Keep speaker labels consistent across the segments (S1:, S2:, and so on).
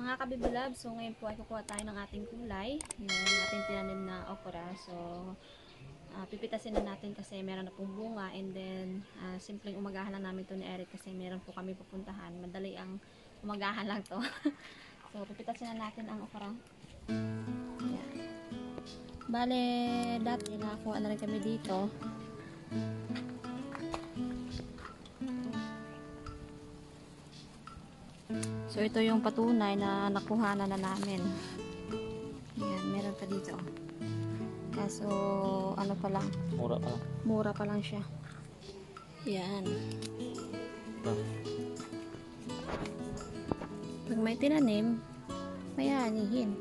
S1: Mga kabibilab, so ngayon po ay kukuha tayo ng ating kulay, yung ating tinanim na okra. So, pipitasin na natin kasi meron na pong bunga, and then, simpleng umagahan lang namin to ni Eric kasi meron po kami pupuntahan. Madali ang umagahan lang to. So, pipitasin na natin ang okra. Ayan. Bale, dati nakakuha na rin kami dito. So, ito yung patunay na nakuhanan na namin. Ayan, meron pa dito. Kaso, ano pa lang?
S2: Mura pa lang.
S1: Mura pa lang siya. Ayan. Pag may tinanim, may anihin.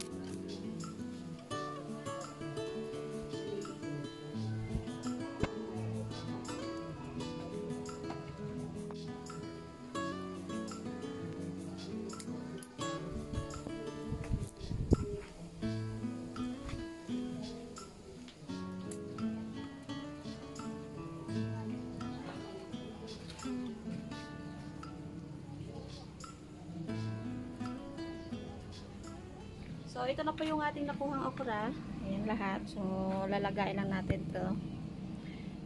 S1: So, ito na po yung ating nakuhang okra. Ayan lahat. So, lalagay lang natin to.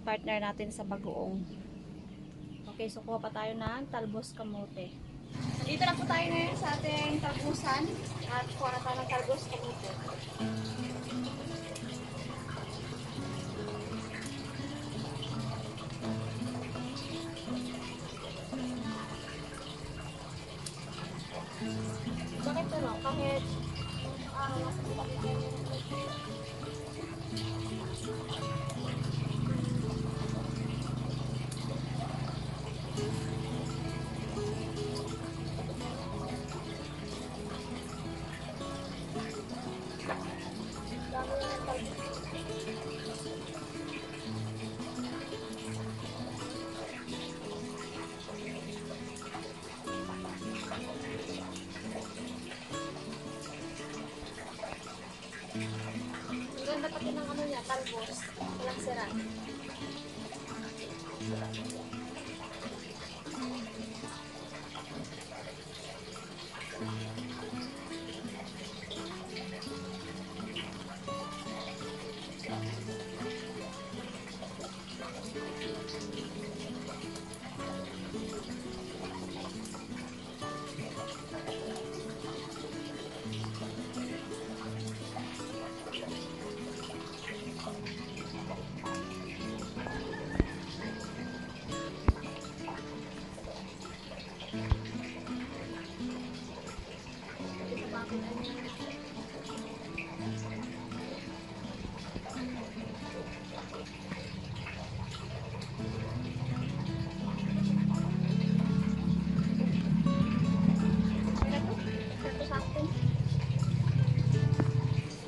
S1: Partner natin sa bagoong. Okay, so kuha pa tayo ng talbos kamote. Dito na po tayo ngayon sa ating talbusan. At kuha na tayo ng talbos kamote. Bakit ano? Kahit ganda pati ng ano niya, talbos. Walang sira.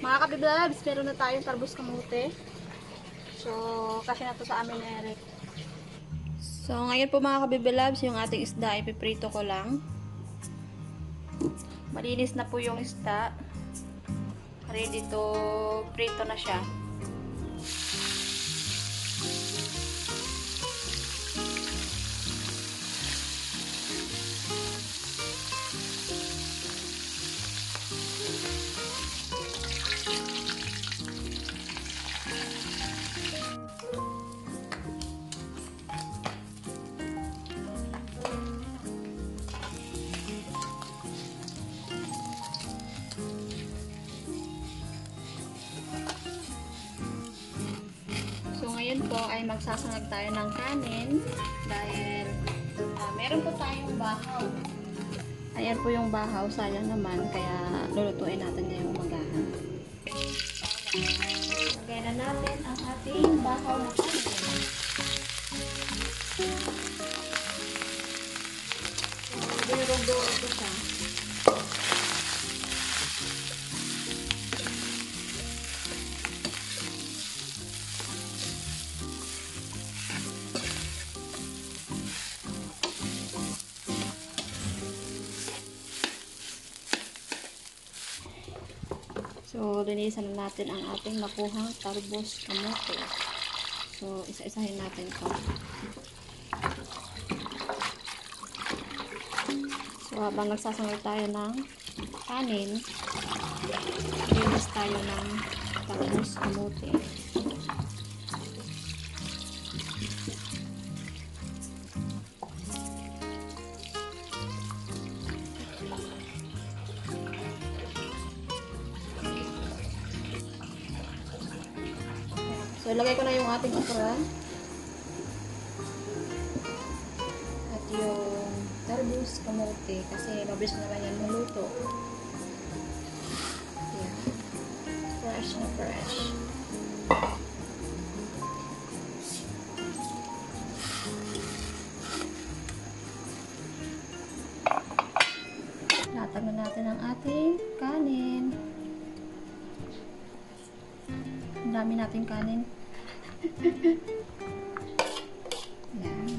S1: Mga kabiblabs, meron na tayong talbos kamote. So, kasi na to sa amin ni Eric. So, ngayon po mga kabiblabs, yung ating isda, ipiprito ko lang. Malinis na po yung isda. Ready to prito na siya. Ngayon po ay magsasangag tayo ng kanin dahil meron po tayong bahaw. Ayan po yung bahaw, sayang naman, kaya lulutuin natin ngayong umagahan. Lagay na natin ang ating bahaw na kanin. Dinurog-durog ito siya. So, linisan natin ang ating nakuhang talbos kamote. So, isa-isahin natin ito. So, So, habang nagsasangay tayo ng kanin, linis tayo ng talbos kamote. So, ilagay ko na yung ating okra. At yung talbos kamote kasi mabilis naman yan maluto. Yan. Fresh na fresh. Latag na natin ang ating kanin. Ang dami nating kanin. Yan.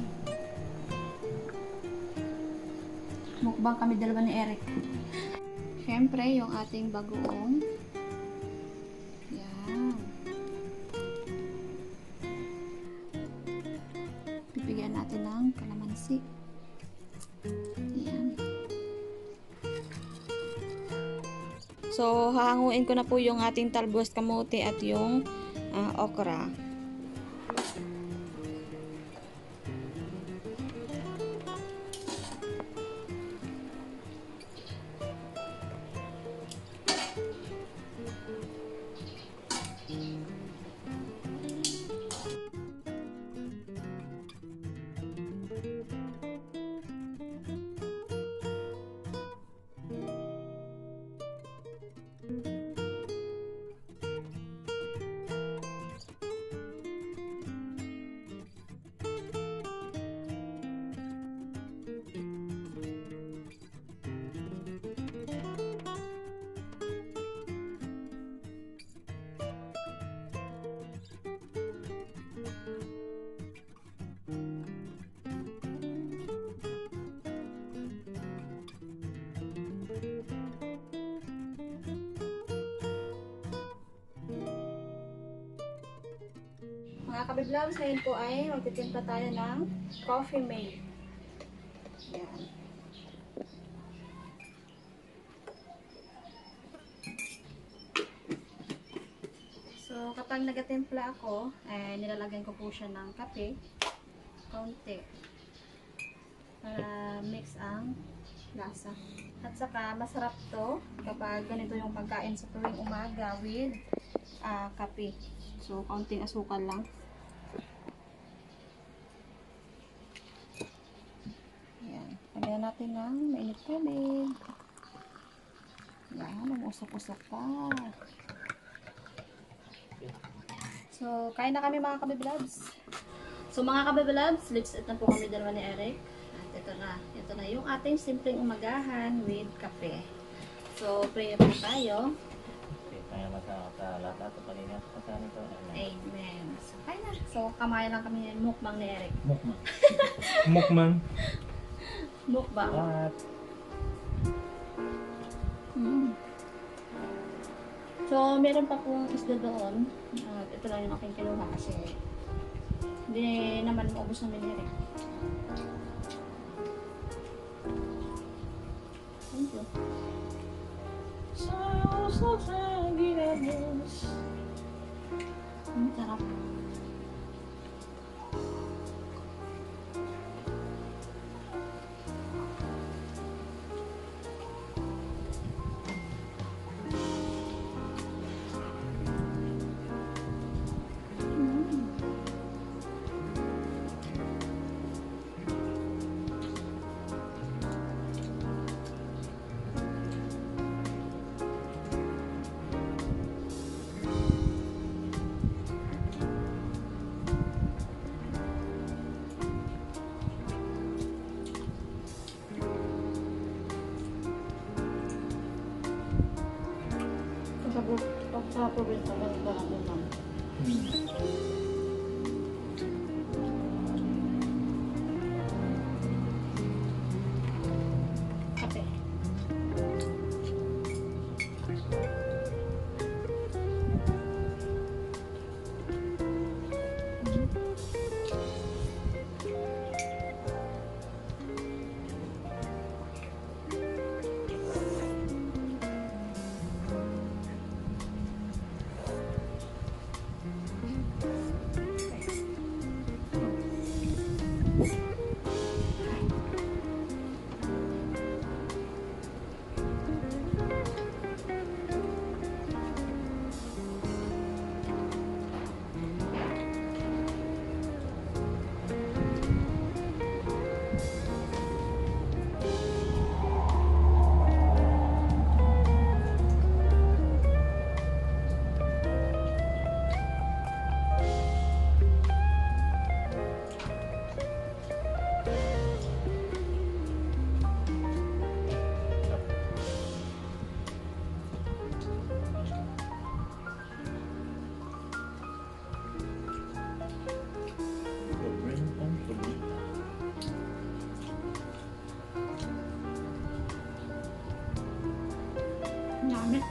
S1: Mukbang kami dalawa ni Eric. Siyempre, yung ating bagoong. Yan. Bibigyan natin ng kalamansi. Yan. So, hahanguin ko na po yung ating talbos kamote at yung okra. Mga kabiblogs, ngayon po ay magtitimpla tayo ng coffee mate. Yan. So, kapag nagatimpla ako, nilalagyan ko po siya ng kape. Kaunti. Para mix ang lasa. At saka, masarap to kapag ganito yung pagkain sa tuwing umaga with kape. So, kaunting asukal lang. Lagyan natin ng mainit tubig. Yan, mag-usok-usok pa. So, kain na kami mga kabiblogs. So, mga kabiblogs, let's eat na po kami dalawa ni Eric. At ito na. Ito na yung ating simpleng umagahan with kape. So, pray po tayo.
S2: Kaya masalata ito kanina.
S1: Amen. So, kain na. So, kamayan lang kami ng mukbang ni Eric.
S2: Mukbang. Mukbang.
S1: Mukbang.
S2: What?
S1: So, meron pa pong isda doon. Ito lang yung aking kinuha kasi hindi naman maubos ng miniri. Thank you. Sarap. Sa probinsya lang ba ang ulam? Kape. namin.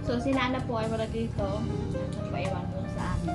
S1: So, si Nana po ay wala dito. Nagpaiwan po sa amin.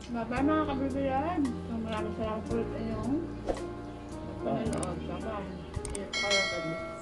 S1: Bye-bye mga kabibilan. So, maraming salamat ulit sa inyong panonood. Bye-bye. Kayo,